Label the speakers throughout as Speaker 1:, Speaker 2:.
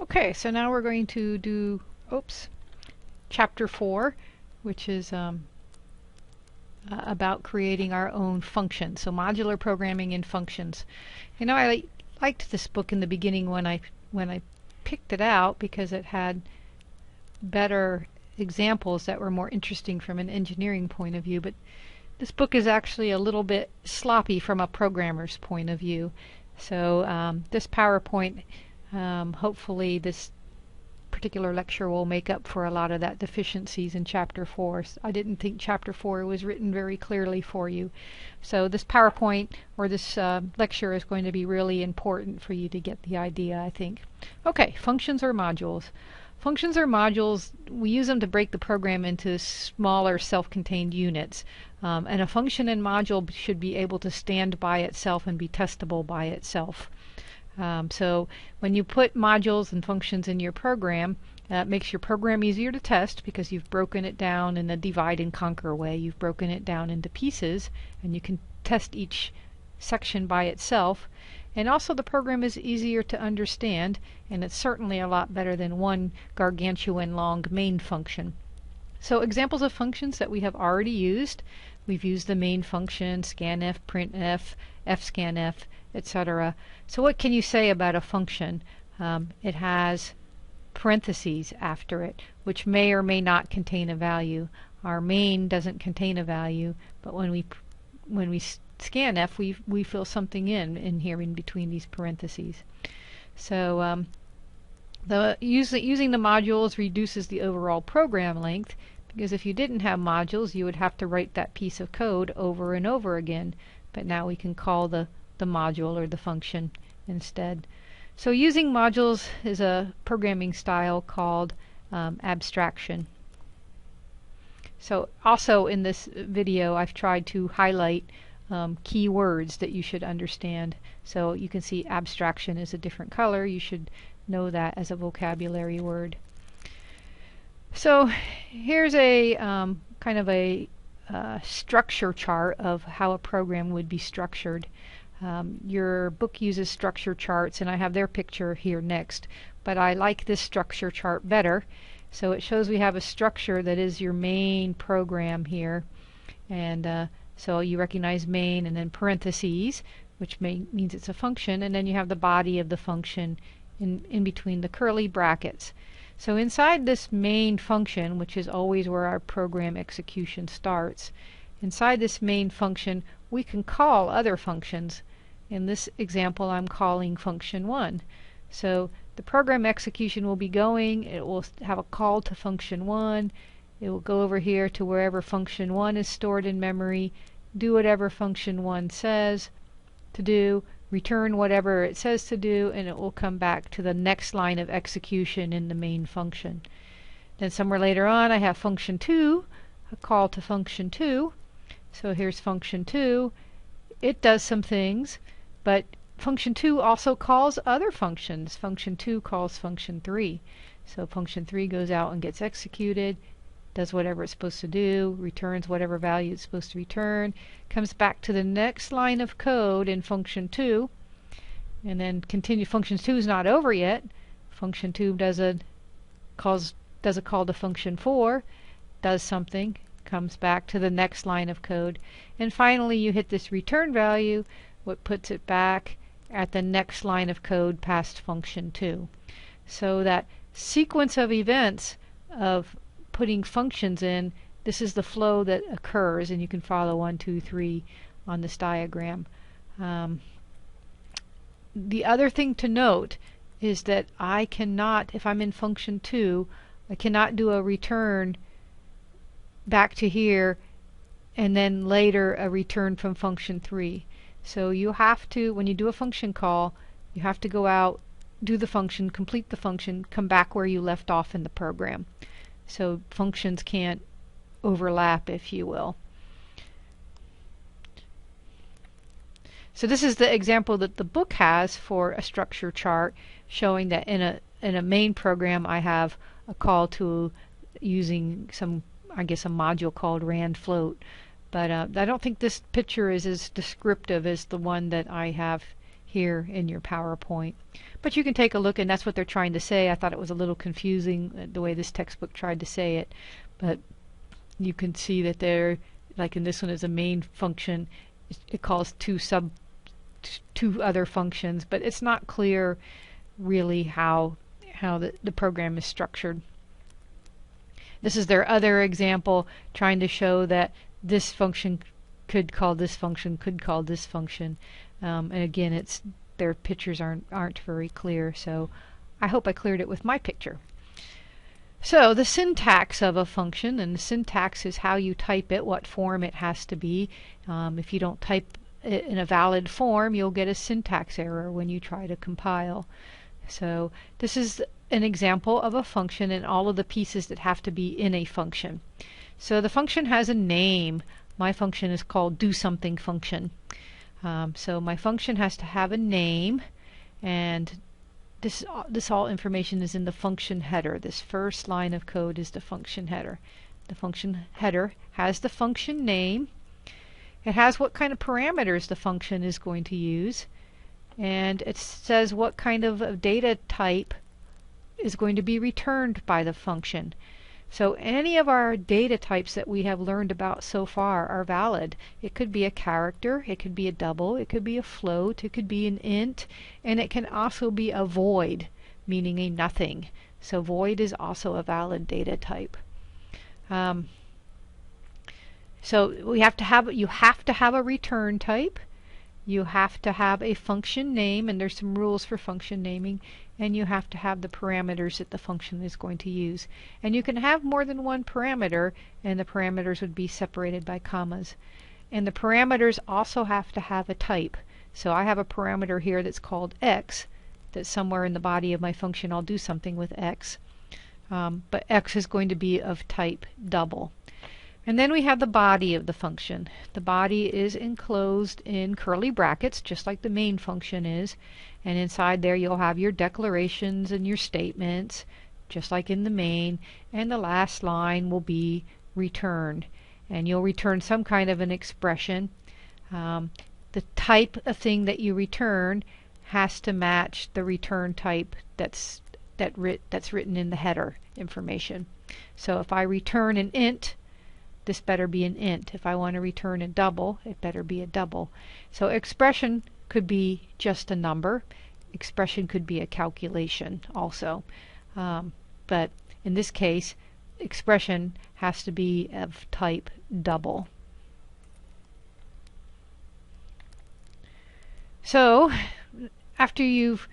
Speaker 1: Okay, so now we're going to do, chapter 4, which is about creating our own functions. So modular programming in functions. You know, I liked this book in the beginning when I picked it out because it had better examples that were more interesting from an engineering point of view, but this book is actually a little bit sloppy from a programmer's point of view. So this PowerPoint, hopefully this particular lecture will make up for a lot of that deficiencies in chapter 4. I didn't think chapter 4 was written very clearly for you. So this PowerPoint or this lecture is going to be really important for you to get the idea, I think. Okay, functions or modules. Functions or modules, we use them to break the program into smaller self-contained units. And a function and module should be able to stand by itself and be testable by itself. So when you put modules and functions in your program, it makes your program easier to test because you've broken it down in a divide and conquer way. You've broken it down into pieces and you can test each section by itself. And also the program is easier to understand, and it's certainly a lot better than one gargantuan long main function. So examples of functions that we have already used. We've used the main function, scanf, printf, fscanf, etc. So what can you say about a function? It has parentheses after it, which may or may not contain a value. Our main doesn't contain a value, but when we scanf, we fill something in here in between these parentheses. So using the modules reduces the overall program length, because if you didn't have modules, you would have to write that piece of code over and over again. But now we can call the module or the function instead. So using modules is a programming style called abstraction. So also in this video I've tried to highlight key words that you should understand. So you can see abstraction is a different color. You should know that as a vocabulary word. So here's a kind of a structure chart of how a program would be structured. Your book uses structure charts, and I have their picture here next, but I like this structure chart better. So it shows we have a structure that is your main program here, and so you recognize main and then parentheses, which means it's a function, and then you have the body of the function in between the curly brackets. So inside this main function, which is always where our program execution starts, inside this main function we can call other functions. In this example I'm calling function 1. So the program execution will be going, it will have a call to function 1, it will go over here to wherever function 1 is stored in memory, do whatever function 1 says to do, return whatever it says to do, and it will come back to the next line of execution in the main function. Then somewhere later on I have function 2, a call to function 2. So here's function 2. It does some things, but function 2 also calls other functions. Function 2 calls function 3. So function 3 goes out and gets executed, does whatever it's supposed to do, returns whatever value it's supposed to return, comes back to the next line of code in function 2, and then continue. Function 2 is not over yet. Function 2 does a call to function 4, does something, comes back to the next line of code, and finally you hit this return value, what puts it back at the next line of code past function 2. So that sequence of events of putting functions in, this is the flow that occurs, and you can follow 1, 2, 3 on this diagram. The other thing to note is that I cannot, if I'm in function 2, I cannot do a return back to here and then later a return from function 3. So you have to, when you do a function call, you have to go out, do the function, complete the function, come back where you left off in the program. So functions can't overlap, if you will. So this is the example that the book has for a structure chart, showing that in a main program I have a call to using some, I guess, a module called rand float. But I don't think this picture is as descriptive as the one that I have here in your PowerPoint. But you can take a look, and that's what they're trying to say. I thought it was a little confusing the way this textbook tried to say it, but you can see that they're, like in this one is a main function. It calls two other functions, but it's not clear really how the program is structured. This is their other example, trying to show that this function could call this function, could call this function. And again, their pictures aren't very clear, so I hope I cleared it with my picture. So the syntax of a function, and the syntax is how you type it, what form it has to be. If you don't type it in a valid form, you'll get a syntax error when you try to compile. So this is an example of a function and all of the pieces that have to be in a function. So the function has a name. My function is called do something function. So my function has to have a name, and this all information is in the function header. This first line of code is the function header. The function header has the function name. It has what kind of parameters the function is going to use, and it says what kind of data type is going to be returned by the function. So any of our data types that we have learned about so far are valid. It could be a character, it could be a double, it could be a float, it could be an int, and it can also be a void, meaning a nothing. So void is also a valid data type. So you have to have a return type. You have to have a function name, and there's some rules for function naming, and you have to have the parameters that the function is going to use. And you can have more than one parameter, and the parameters would be separated by commas. And the parameters also have to have a type. So I have a parameter here that's called x, that somewhere in the body of my function I'll do something with x. But x is going to be of type double. And then we have the body of the function. The body is enclosed in curly brackets, just like the main function is. And inside there you'll have your declarations and your statements, just like in the main. And the last line will be return. And you'll return some kind of an expression. The type of thing that you return has to match the return type that's written in the header information. So if I return an int, this better be an int. If I want to return a double, it better be a double. So expression could be just a number. Expression could be a calculation also. But in this case, expression has to be of type double. So after you've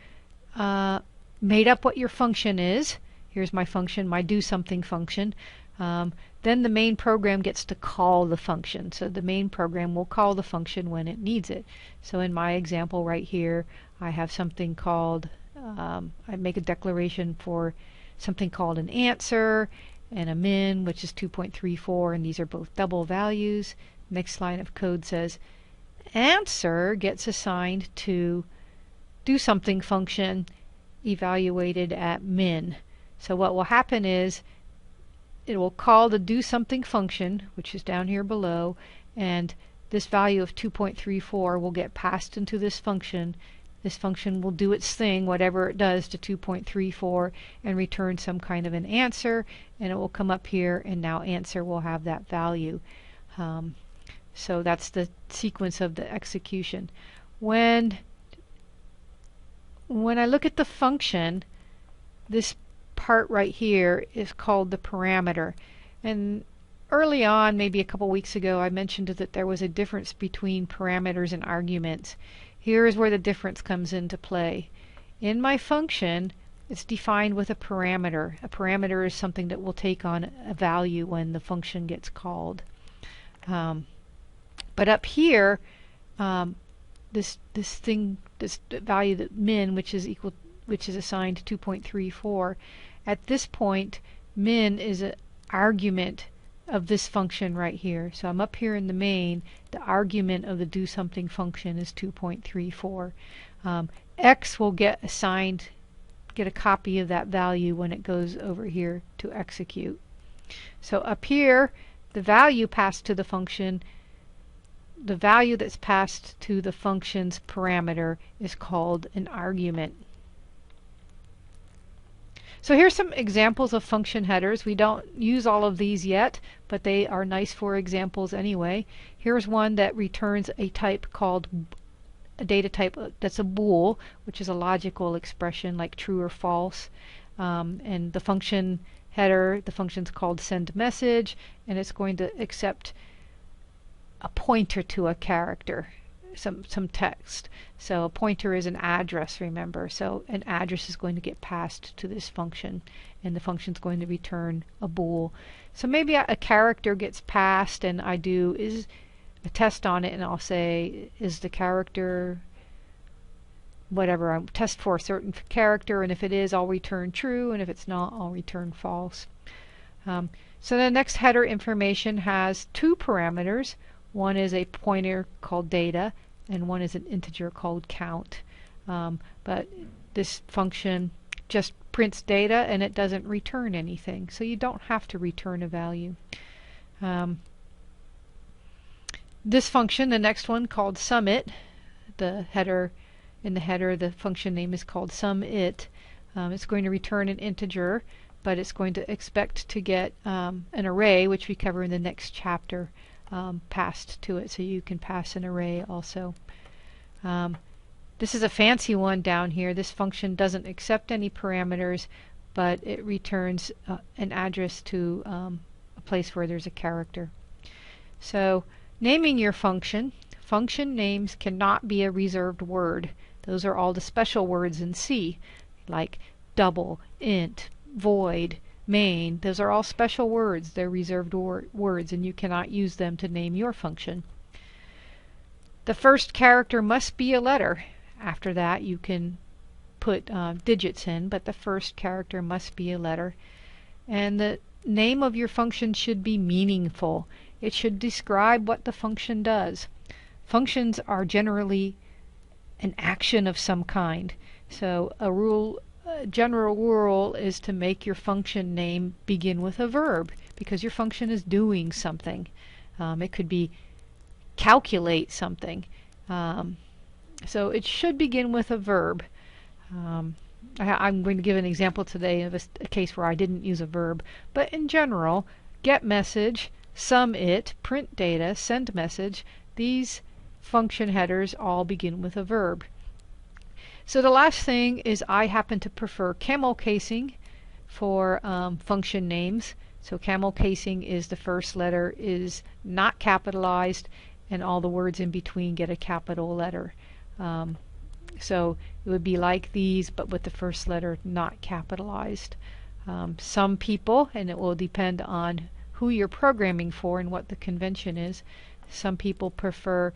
Speaker 1: made up what your function is, here's my function, my do something function, then the main program gets to call the function. So the main program will call the function when it needs it. So in my example right here, I have something called, I make a declaration for something called an answer and a min, which is 2.34, and these are both double values. Next line of code says answer gets assigned to do something function evaluated at min. So what will happen is it will call the do something function, which is down here below, and this value of 2.34 will get passed into this function. This function will do its thing, whatever it does to 2.34, and return some kind of an answer, and it will come up here, and now answer will have that value. So that's the sequence of the execution. When I look at the function, this part right here is called the parameter. And early on, maybe a couple weeks ago, I mentioned that there was a difference between parameters and arguments. Here is where the difference comes into play. In my function, it's defined with a parameter. A parameter is something that will take on a value when the function gets called. But up here, this value, that min, which is assigned to 2.34, at this point, min is an argument of this function right here. So I'm up here in the main. The argument of the do something function is 2.34. X will get a copy of that value when it goes over here to execute. So up here, the value passed to the function the value that's passed to the function's parameter is called an argument. So here's some examples of function headers. We don't use all of these yet, but they are nice for examples anyway. Here's one that returns a type called a data type that's a bool, which is a logical expression like true or false. And the function header, the function's called send message, and it's going to accept a pointer to a character, some text. So a pointer is an address, remember. So an address is going to get passed to this function, and the function's going to return a bool. So maybe a character gets passed, and I do is a test on it, and I'll say, is the character whatever, I test for a certain character, and if it is, I'll return true, and if it's not, I'll return false. So the next header information has two parameters. One is a pointer called data, and one is an integer called count. But this function just prints data, and it doesn't return anything, so you don't have to return a value. This function, the next one called sumIt, the header, in the header the function name is called sumIt. It's going to return an integer, but it's going to expect to get an array, which we cover in the next chapter, passed to it, so you can pass an array also. This is a fancy one down here. This function doesn't accept any parameters, but it returns an address to a place where there's a character. So naming your function names cannot be a reserved word. Those are all the special words in C, like double, int, void, main. Those are all special words. They're reserved words, and you cannot use them to name your function. The first character must be a letter. After that, you can put digits in, but the first character must be a letter. And the name of your function should be meaningful. It should describe what the function does. Functions are generally an action of some kind. So a general rule is to make your function name begin with a verb, because your function is doing something. It could be calculate something. So it should begin with a verb. I'm going to give an example today of a case where I didn't use a verb, but in general, get message, sumIt, print data, send message, these function headers all begin with a verb. So the last thing is I happen to prefer camel casing for function names. So camel casing is the first letter is not capitalized, and all the words in between get a capital letter. So it would be like these, but with the first letter not capitalized. Some people, and it will depend on who you're programming for and what the convention is, some people prefer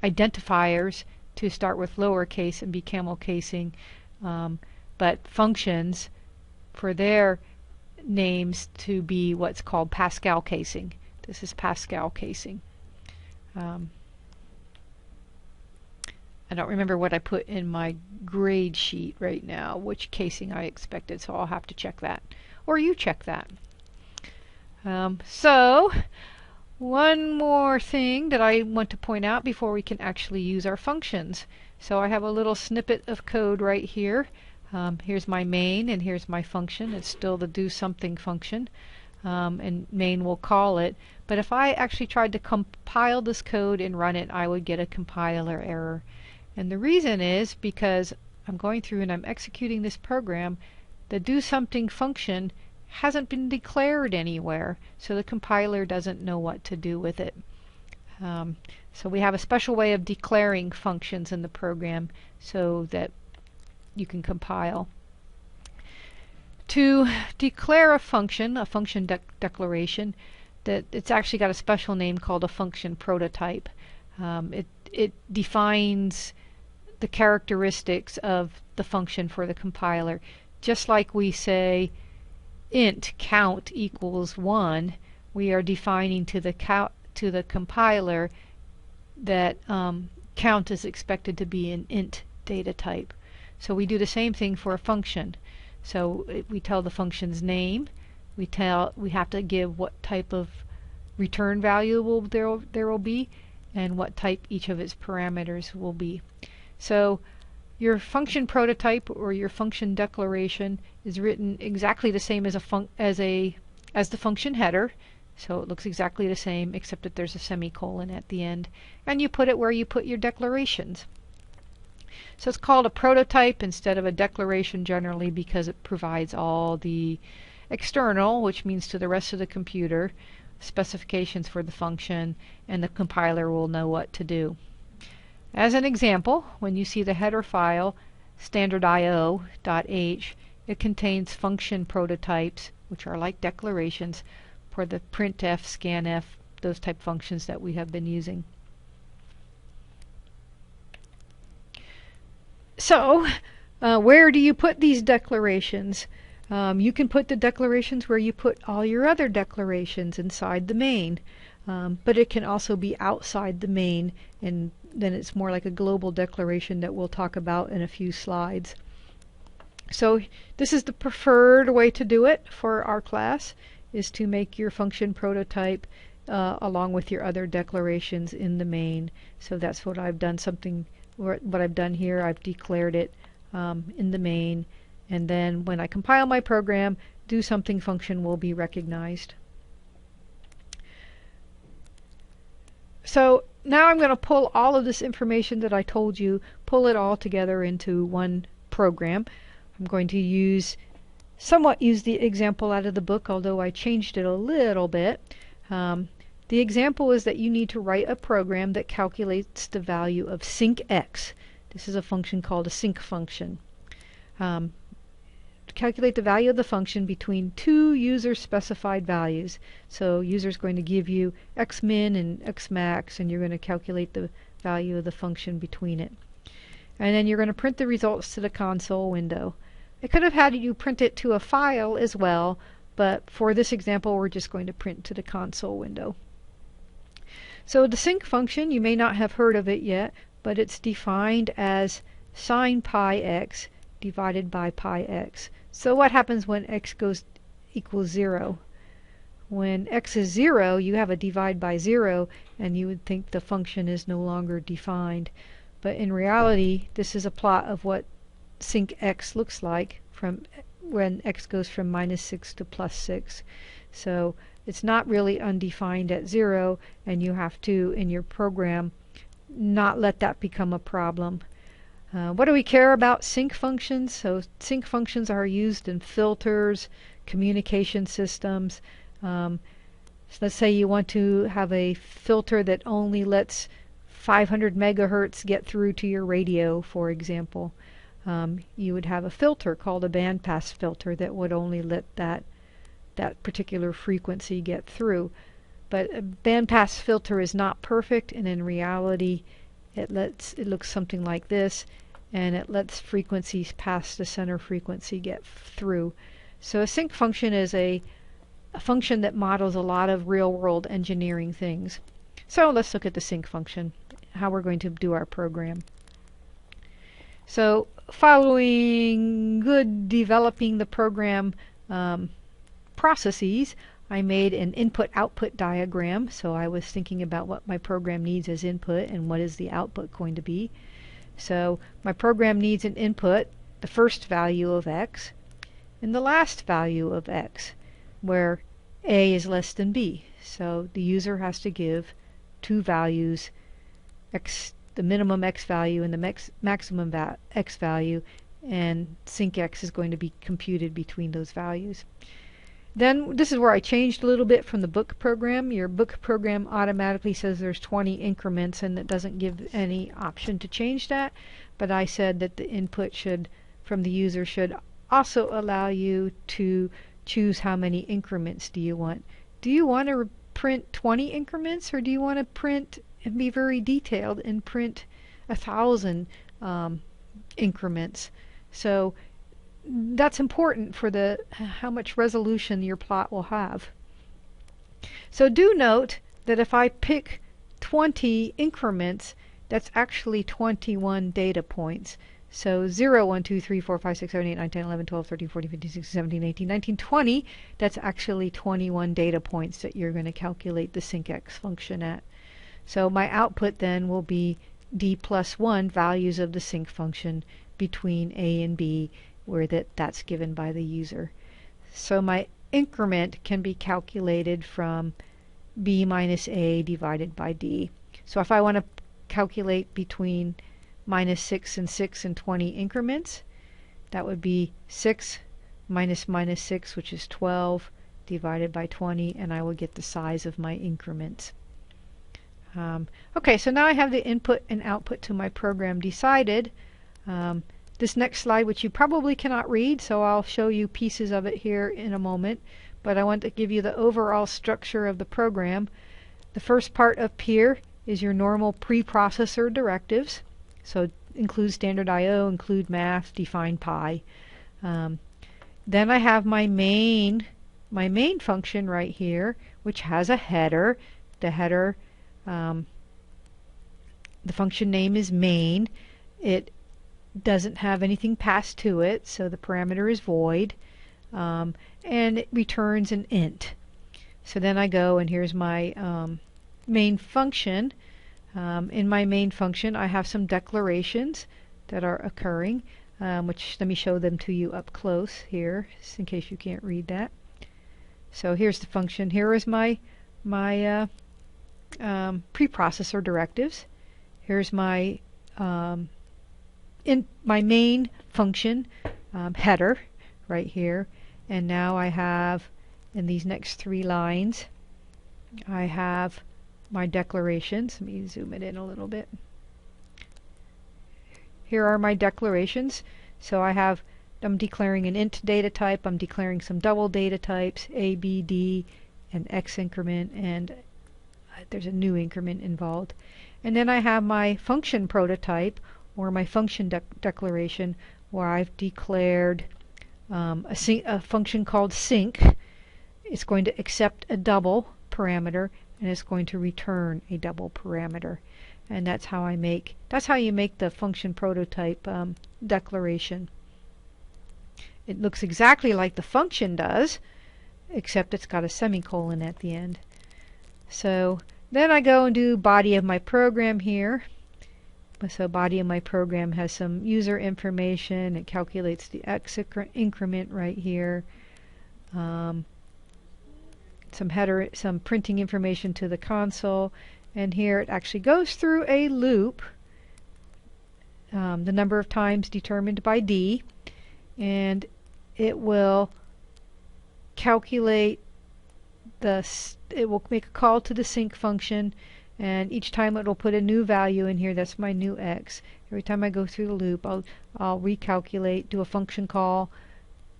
Speaker 1: identifiers to start with lowercase and be camel casing, but functions for their names to be what's called Pascal casing. This is Pascal casing. I don't remember what I put in my grade sheet right now, which casing I expected, so I'll have to check that. Or you check that. So one more thing that I want to point out before we can actually use our functions. So I have a little snippet of code right here. Here's my main, and here's my function. It's still the do something function, and main will call it. But if I actually tried to compile this code and run it, I would get a compiler error. And the reason is because I'm going through and I'm executing this program. The do something function hasn't been declared anywhere, so the compiler doesn't know what to do with it. So we have a special way of declaring functions in the program so that you can compile. To declare a function declaration, that it's actually got a special name called a function prototype. It defines the characteristics of the function for the compiler. Just like we say int count equals 1, we are defining to the compiler that count is expected to be an int data type. So we do the same thing for a function. So we tell the function's name, we have to give what type of return value there will be, and what type each of its parameters will be. So your function prototype or your function declaration is written exactly the same as the function header. So it looks exactly the same, except that there's a semicolon at the end, and you put it where you put your declarations. So it's called a prototype instead of a declaration generally because it provides all the external, which means to the rest of the computer, specifications for the function, and the compiler will know what to do. As an example, when you see the header file standardio.h, it contains function prototypes, which are like declarations, for the printf, scanf, those type functions that we have been using. So, where do you put these declarations? You can put the declarations where you put all your other declarations inside the main, but it can also be outside the main, and then it's more like a global declaration that we'll talk about in a few slides. So this is the preferred way to do it for our class, is to make your function prototype along with your other declarations in the main. So that's what I've done. What I've done here, I've declared it in the main, and then when I compile my program, do something function will be recognized. So now I'm going to pull all of this information that I told you, pull it all together into one program. I'm going to somewhat use the example out of the book, although I changed it a little bit. The example is that you need to write a program that calculates the value of syncx. This is a function called a sync function. To calculate the value of the function between two user-specified values. So user is going to give you xmin and xmax, and you're going to calculate the value of the function between it. And then you're going to print the results to the console window. I could have had you print it to a file as well, but for this example we're just going to print to the console window. So the sync function, you may not have heard of it yet, but it's defined as sine pi x divided by pi x. So what happens when x equals 0? When x is 0, you have a divide by 0, and you would think the function is no longer defined. But in reality, this is a plot of what sync x looks like from when x goes from -6 to +6. So it's not really undefined at 0, and you have to, in your program, not let that become a problem. What do we care about sync functions? So sync functions are used in filters, communication systems. So let's say you want to have a filter that only lets 500 megahertz get through to your radio, for example. You would have a filter called a bandpass filter that would only let that particular frequency get through. But a bandpass filter is not perfect, and in reality it looks something like this, and it lets frequencies past the center frequency get through. So a sync function is a function that models a lot of real-world engineering things. So let's look at the sync function, how we're going to do our program. So following good developing the program processes, I made an input-output diagram. So I was thinking about what my program needs as input and what is the output going to be. So my program needs an input, the first value of x, and the last value of x, where a is less than b. So the user has to give two values, x, the minimum x value and the maximum x value, and sync x is going to be computed between those values. Then this is where I changed a little bit from the book program. Your book program automatically says there's 20 increments, and it doesn't give any option to change that. But I said that the input from the user should also allow you to choose how many increments do you want. Do you want to print 20 increments, or do you want to print and be very detailed and print 1,000 increments? So that's important for how much resolution your plot will have. So do note that if I pick 20 increments, that's actually 21 data points. So 0, 1, 2, 3, 4, 5, 6, 7, 8, 9, 10, 11, 12, 13, 14, 15, 16, 17, 18, 19, 20. That's actually 21 data points that you're going to calculate the syncx function at. So my output then will be d plus 1 values of the sync function between a and b, where that's given by the user. So my increment can be calculated from b minus a divided by d. So if I want to calculate between minus 6 and 6 and 20 increments, that would be 6 minus minus 6, which is 12, divided by 20, and I will get the size of my increments. Okay, so now I have the input and output to my program decided. This next slide, which you probably cannot read, so I'll show you pieces of it here in a moment, but I want to give you the overall structure of the program. The first part up here is your normal preprocessor directives. So include standard I/O, include math, define pi. Then I have my main function right here, which has a header. The header, the function name is main. It doesn't have anything passed to it, so the parameter is void, and it returns an int. So then I go, and here's my main function. In my main function, I have some declarations that are occurring, which let me show them to you up close here, just in case you can't read that. So here's the function. Here is my preprocessor directives. Here's my my main function header right here, and now I have, in these next 3 lines, I have my declarations. Let me zoom it in a little bit. Here are my declarations. So I'm declaring an int data type, I'm declaring some double data types, a, b, d, and x increment, and there's a new increment involved. And then I have my function prototype, or my function declaration, where I've declared a function called sync. It's going to accept a double parameter, and it's going to return a double parameter. And that's how you make the function prototype declaration. It looks exactly like the function does, except it's got a semicolon at the end. So then I go and do body of my program here. So body of my program has some user information. It calculates the x increment right here. Some header, some printing information to the console, and here it actually goes through a loop, the number of times determined by d, and it will calculate it will make a call to the sync function, and each time it will put a new value in here. That's my new x. Every time I go through the loop, I'll recalculate, do a function call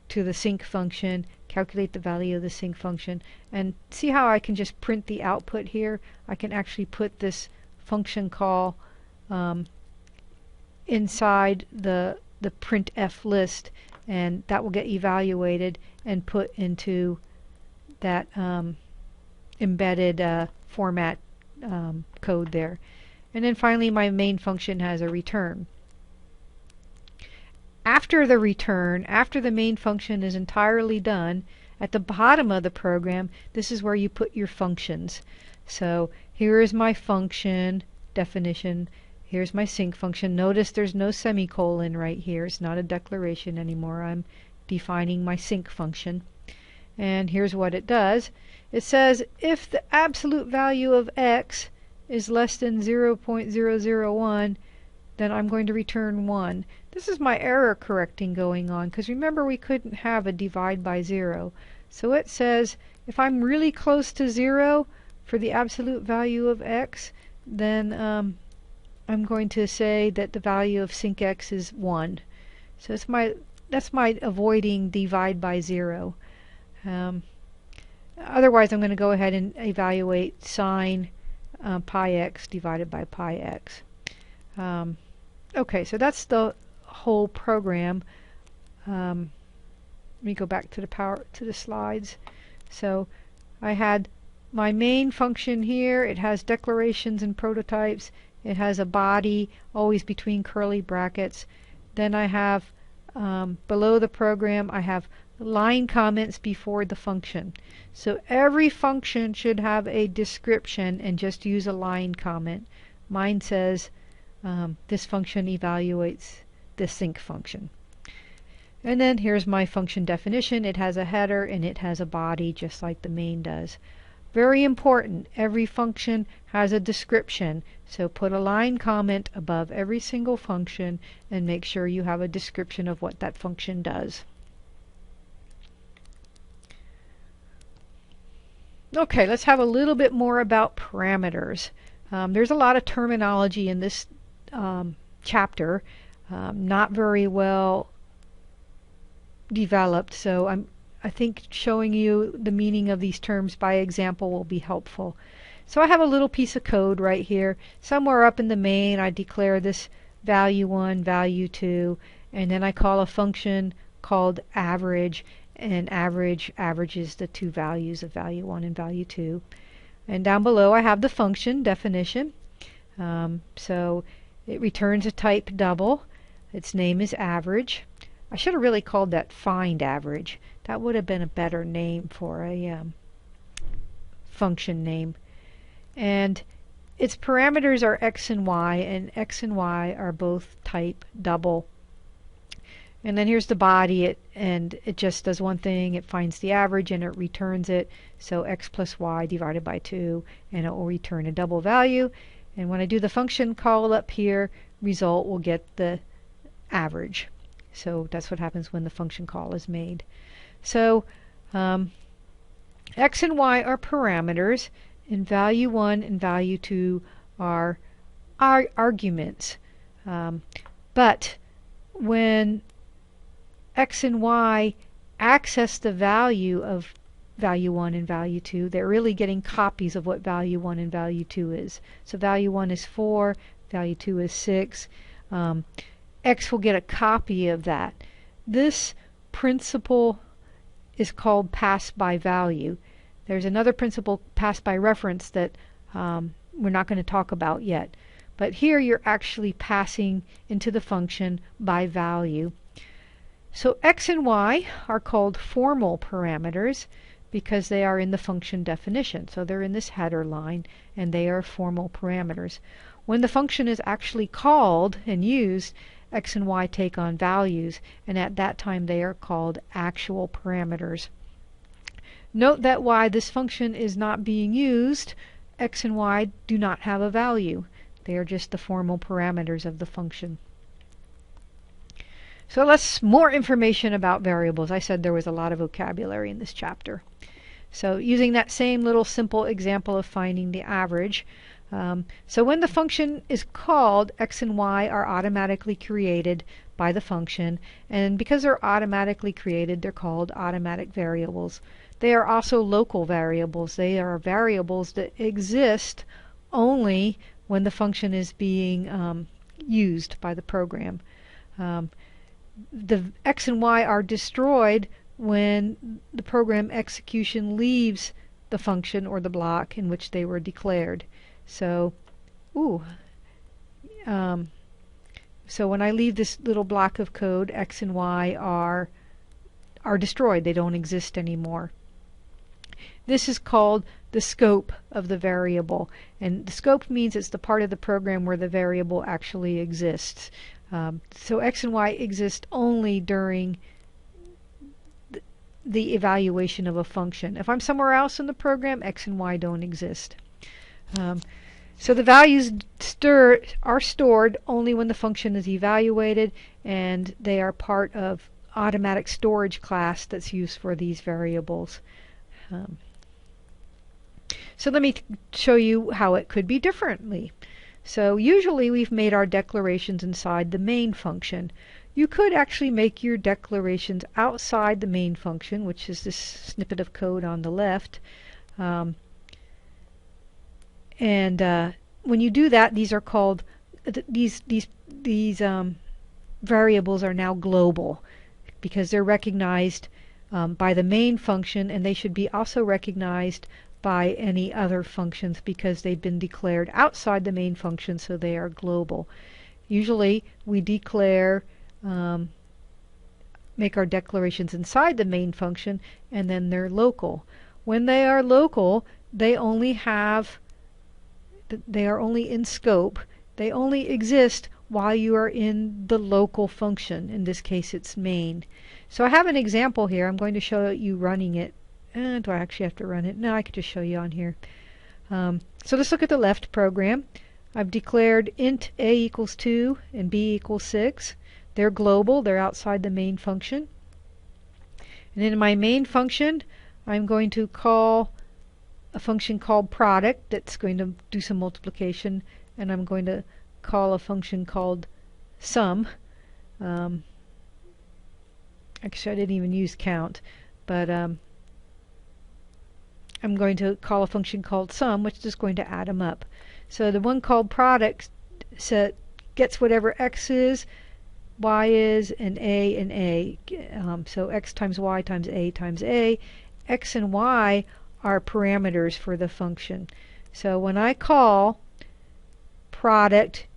Speaker 1: to the sync function, calculate the value of the sync function, and see how I can just print the output here. I can actually put this function call inside the printf list, and that will get evaluated and put into that embedded format code there. And then finally, my main function has a return. After the return, after the main function is entirely done, at the bottom of the program, this is where you put your functions. So here is my function definition. Here's my sync function. Notice there's no semicolon right here. It's not a declaration anymore. I'm defining my sync function. And here's what it does. It says if the absolute value of x is less than 0.001, then I'm going to return 1. This is my error correcting going on, because remember we couldn't have a divide by 0. So it says if I'm really close to 0 for the absolute value of x, then I'm going to say that the value of sync x is 1. So that's my avoiding divide by 0. Otherwise I'm going to go ahead and evaluate sine pi x divided by pi x. Okay, so that's the whole program. Let me go back to the slides. So I had my main function here. It has declarations and prototypes. It has a body, always between curly brackets. then I have below the program, I have line comments before the function. So every function should have a description and just use a line comment. Mine says this function evaluates the sync function. And then here's my function definition. It has a header and it has a body just like the main does. Very important, every function has a description. So put a line comment above every single function and make sure you have a description of what that function does. Okay, let's have a little bit more about parameters. There's a lot of terminology in this chapter, not very well developed, so I think showing you the meaning of these terms by example will be helpful. So I have a little piece of code right here. Somewhere up in the main I declare this value 1, value 2, and then I call a function called average, and average averages the two values of value 1 and value 2. And down below I have the function definition. So it returns a type double. Its name is average. I should have really called that find average. That would have been a better name for a function name. And its parameters are x and y are both type double. And then here's the body, and it just does one thing. It finds the average and it returns it. So x plus y divided by 2, and it will return a double value. And when I do the function call up here, result will get the average. So that's what happens when the function call is made. So x and y are parameters, and value 1 and value 2 are arguments. But when x and y access the value of value 1 and value 2, they're really getting copies of what value 1 and value 2 is. So value 1 is 4, value 2 is 6. X will get a copy of that. This principle is called pass by value. There's another principle, pass by reference, that we're not going to talk about yet. But here you're actually passing into the function by value. So x and y are called formal parameters because they are in the function definition. So they're in this header line and they are formal parameters. When the function is actually called and used, x and y take on values, and at that time they are called actual parameters. Note that while this function is not being used, x and y do not have a value. They are just the formal parameters of the function. So let's more information about variables. I said there was a lot of vocabulary in this chapter. So using that same little simple example of finding the average, so when the function is called, x and y are automatically created by the function, and because they're automatically created, they're called automatic variables. They are also local variables. They are variables that exist only when the function is being used by the program. The x and y are destroyed when the program execution leaves the function or the block in which they were declared. So, so when I leave this little block of code, x and y are destroyed. They don't exist anymore. This is called the scope of the variable, and the scope means it's the part of the program where the variable actually exists. So x and y exist only during the evaluation of a function. If I'm somewhere else in the program, x and y don't exist. So the values are stored only when the function is evaluated, and they are part of automatic storage class that's used for these variables. So let me show you how it could be differently. So usually we've made our declarations inside the main function. You could actually make your declarations outside the main function, which is this snippet of code on the left. When you do that, these are called these variables are now global because they're recognized by the main function, and they should be also recognized by any other functions because they've been declared outside the main function, so they are global. Usually we declare make our declarations inside the main function, and then they're local. When they are local, they are only in scope. They only exist while you are in the local function. In this case, it's main. So I have an example here. I'm going to show you running it. Do I actually have to run it? No, I could just show you on here. So let's look at the left program. I've declared int a equals 2 and b equals 6. They're global. They're outside the main function. And in my main function, I'm going to call a function called product that's going to do some multiplication, and I'm going to call a function called sum. Actually, I didn't even use count, but I'm going to call a function called sum, which is going to add them up. So the one called product gets whatever x is, y is, and a. So x times y times a. X and y are parameters for the function. So when I call product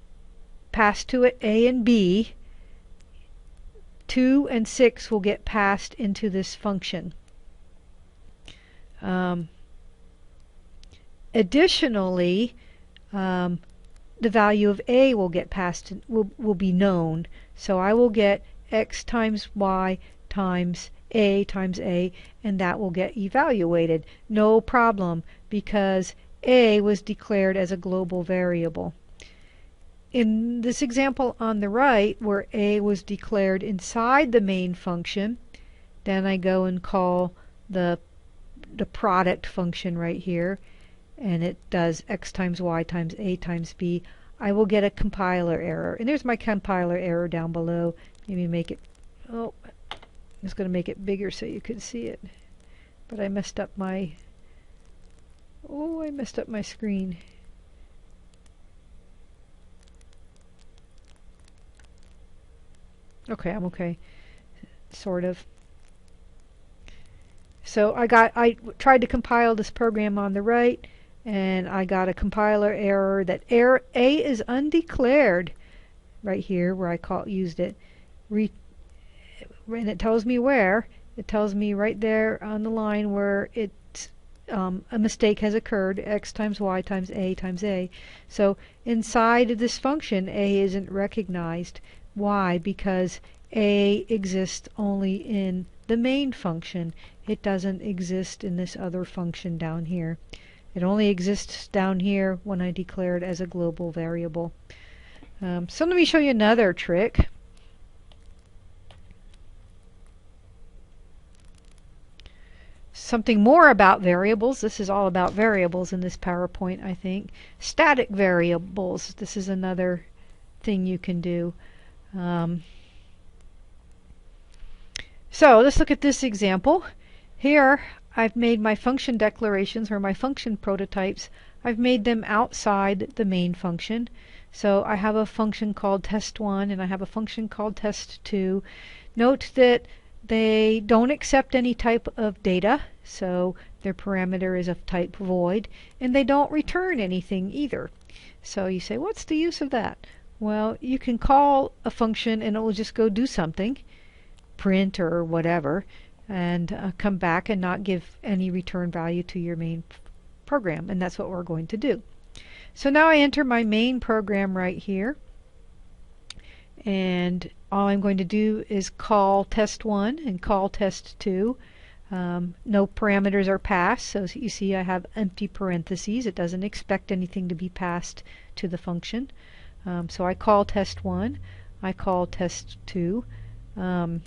Speaker 1: passed to it a and b, 2 and 6 will get passed into this function. Additionally, the value of a will get passed, will be known. So I will get x times y times a, and that will get evaluated. No problem, because a was declared as a global variable. In this example on the right, where a was declared inside the main function, then I go and call the product function right here, and it does x times y times a times b. I will get a compiler error. And there's my compiler error down below. Maybe make it, oh, I'm just going to make it bigger so you can see it. But I messed up my, I messed up my screen. Okay, I'm okay. Sort of. So I tried to compile this program on the right, and I got a compiler error that a is undeclared right here where I used it. And it tells me where. It tells me right there on the line where a mistake has occurred, x times y times a. So inside of this function, a isn't recognized. Why? Because a exists only in the main function. It doesn't exist in this other function down here. It only exists down here when I declare it as a global variable. So let me show you another trick. Something more about variables. This is all about variables in this PowerPoint, I think. Static variables. This is another thing you can do. So let's look at this example. Here I've made my function declarations, or my function prototypes. I've made them outside the main function. So I have a function called test1 and I have a function called test2. Note that they don't accept any type of data, so their parameter is of type void, and they don't return anything either. So you say, what's the use of that? Well, you can call a function and it will just go do something, print or whatever, and come back and not give any return value to your main program, and that's what we're going to do. So now I enter my main program right here, and all I'm going to do is call test1 and call test2. No parameters are passed, so you see I have empty parentheses. It doesn't expect anything to be passed to the function. So I call test1, I call test2, and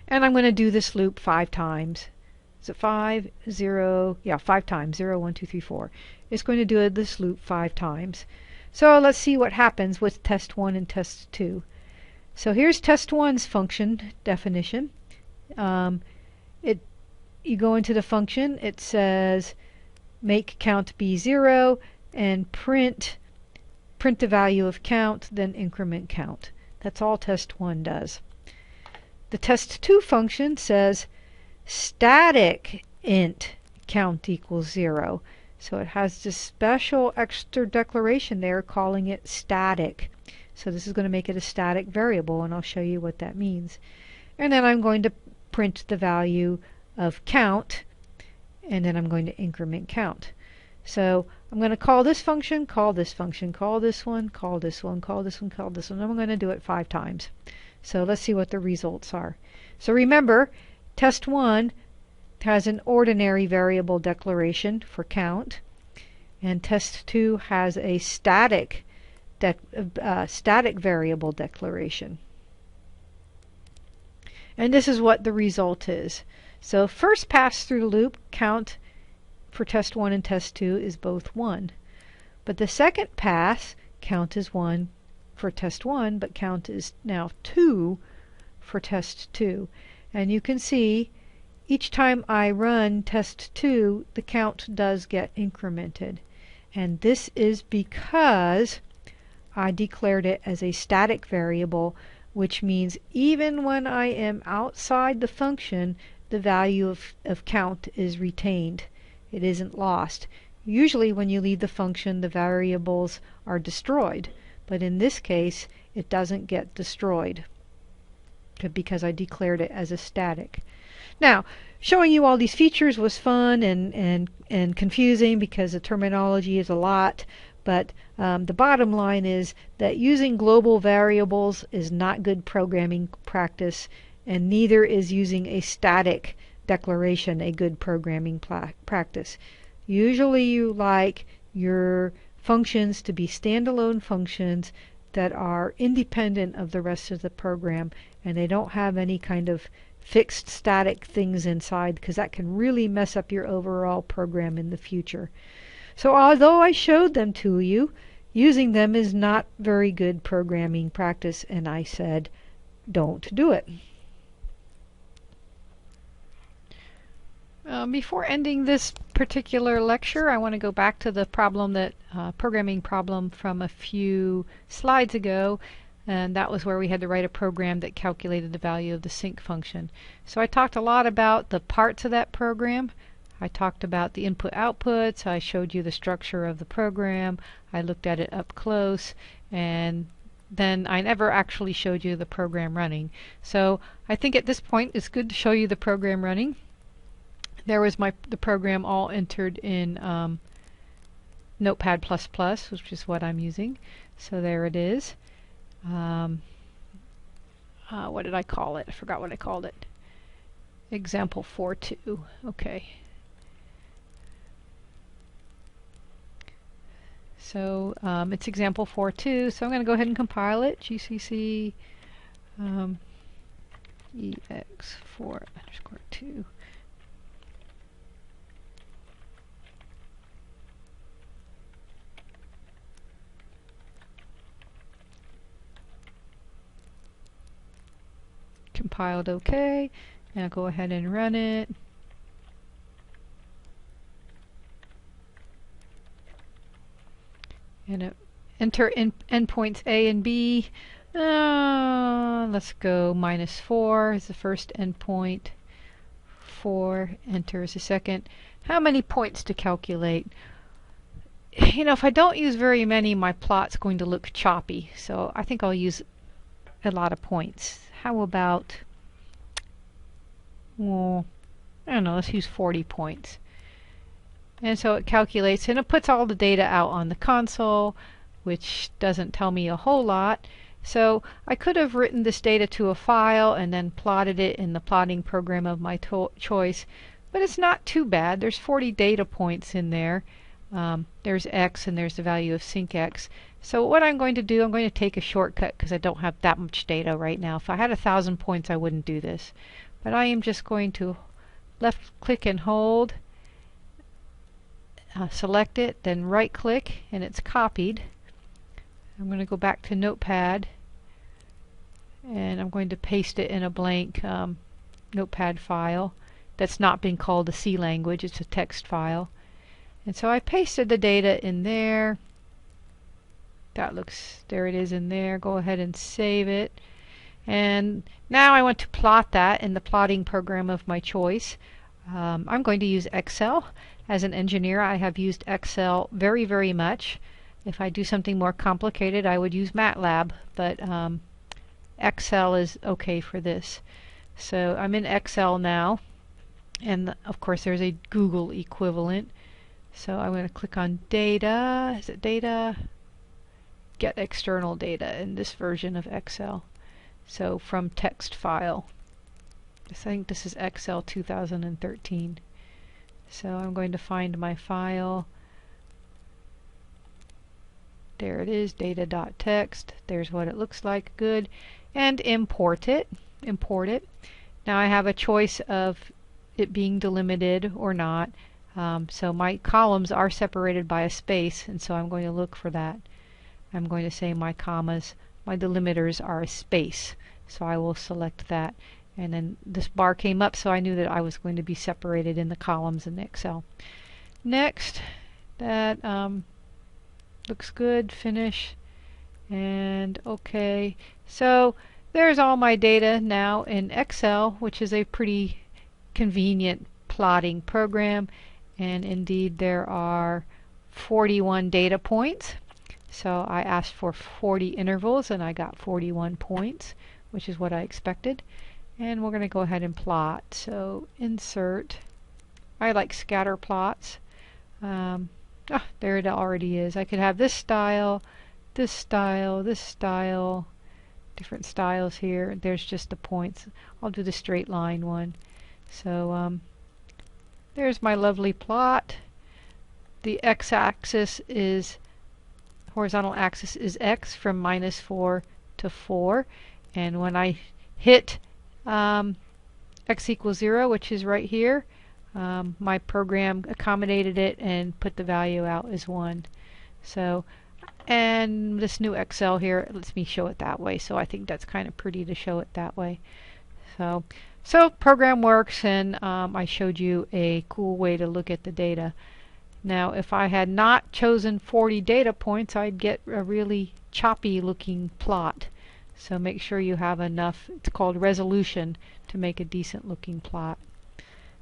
Speaker 1: I'm going to do this loop 5 times. Is it 5, 0? Yeah, 5 times. 0, 1, 2, 3, 4. It's going to do this loop 5 times. So let's see what happens with test1 and test2. So here's test1's function definition. You go into the function, it says make count be 0 and print the value of count, then increment count. That's all test1 does. The test2 function says static int count equals 0. So it has this special extra declaration there calling it static. So this is going to make it a static variable, and I'll show you what that means. And then I'm going to print the value of count, and then I'm going to increment count. So I'm going to call this function, call this function, call this one, call this one, call this one, call this one. I'm going to do it 5 times. So let's see what the results are. So remember, test 1 has an ordinary variable declaration for count, and test 2 has a static variable declaration. And this is what the result is. So first pass through the loop, count for test 1 and test 2 is both 1. But the second pass, count is 1 for test 1, but count is now 2 for test 2. And you can see each time I run test 2, the count does get incremented. And this is because I declared it as a static variable, which means even when I am outside the function, the value of count is retained. It isn't lost. Usually when you leave the function, the variables are destroyed. But in this case, it doesn't get destroyed because I declared it as a static. Now, showing you all these features was fun and confusing because the terminology is a lot. But the bottom line is that using global variables is not good programming practice, and neither is using a static declaration a good programming practice. Usually you like your functions to be standalone functions that are independent of the rest of the program, and they don't have any kind of fixed static things inside, because that can really mess up your overall program in the future. So although I showed them to you, using them is not very good programming practice, and I said don't do it. Before ending this particular lecture, I want to go back to the problem programming problem from a few slides ago, and that was where we had to write a program that calculated the value of the sync function. So I talked a lot about the parts of that program. I talked about the input-outputs, I showed you the structure of the program, I looked at it up close, and then I never actually showed you the program running. So I think at this point it's good to show you the program running. There was the program all entered in Notepad++, which is what I'm using. So there it is. What did I call it? I forgot what I called it. Example 4.2. Okay. So it's example 4.2. So I'm going to go ahead and compile it. GCC EX4_2. Compiled OK, and I'll go ahead and run it. And enter endpoints A and B. Let's go -4 is the first endpoint. 4, enter is the second. How many points to calculate? You know, if I don't use very many, my plot's going to look choppy. So I think I'll use a lot of points. How about, well, I don't know, let's use 40 points. And so it calculates, and it puts all the data out on the console, which doesn't tell me a whole lot. So I could have written this data to a file and then plotted it in the plotting program of my choice, but it's not too bad. There's 40 data points in there. There's X and there's the value of sync X. So what I'm going to do, I'm going to take a shortcut because I don't have that much data right now. If I had 1,000 points, I wouldn't do this. But I am just going to left click and hold, select it, then right click, and it's copied. I'm going to go back to Notepad, and I'm going to paste it in a blank Notepad file that's not been called a C language, it's a text file. And so I pasted the data in there. That looks, there it is in there. Go ahead and save it. And now I want to plot that in the plotting program of my choice. I'm going to use Excel. As an engineer, I have used Excel very, very much. If I do something more complicated, I would use MATLAB, but Excel is okay for this. So I'm in Excel now, and of course there's a Google equivalent. So I'm going to click on Data. Is it Data? Get external data in this version of Excel. So from text file. I think this is Excel 2013. So I'm going to find my file. There it is, data.txt. There's what it looks like. Good. And import it. Import it. Now I have a choice of it being delimited or not. So my columns are separated by a space, and so I'm going to look for that. I'm going to say my commas, my delimiters are a space. So I will select that. And then this bar came up, so I knew that I was going to be separated in the columns in Excel. Next, that looks good. Finish. And OK. So there's all my data now in Excel, which is a pretty convenient plotting program. And indeed, there are 41 data points. So I asked for 40 intervals, and I got 41 points, which is what I expected. And we're going to go ahead and plot. So insert. I like scatter plots. There it already is. I could have this style, this style, this style, different styles here. There's just the points. I'll do the straight line one. So there's my lovely plot. The x-axis is, horizontal axis is x from -4 to 4. And when I hit x equals 0, which is right here, my program accommodated it and put the value out as 1. So, and this new Excel here lets me show it that way. So I think that's kind of pretty to show it that way. So program works, and I showed you a cool way to look at the data. Now, if I had not chosen 40 data points, I'd get a really choppy looking plot. So make sure you have enough, it's called resolution, to make a decent looking plot.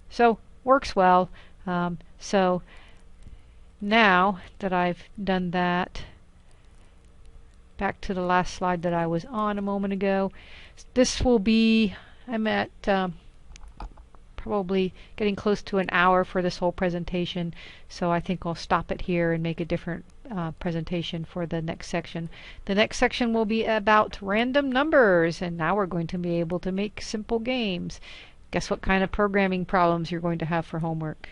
Speaker 1: So works well. So now that I've done that, back to the last slide that I was on a moment ago. This will be, I'm at probably getting close to an hour for this whole presentation, so I think I'll stop it here and make a different presentation for the next section. The next section will be about random numbers, and now we're going to be able to make simple games. Guess what kind of programming problems you're going to have for homework?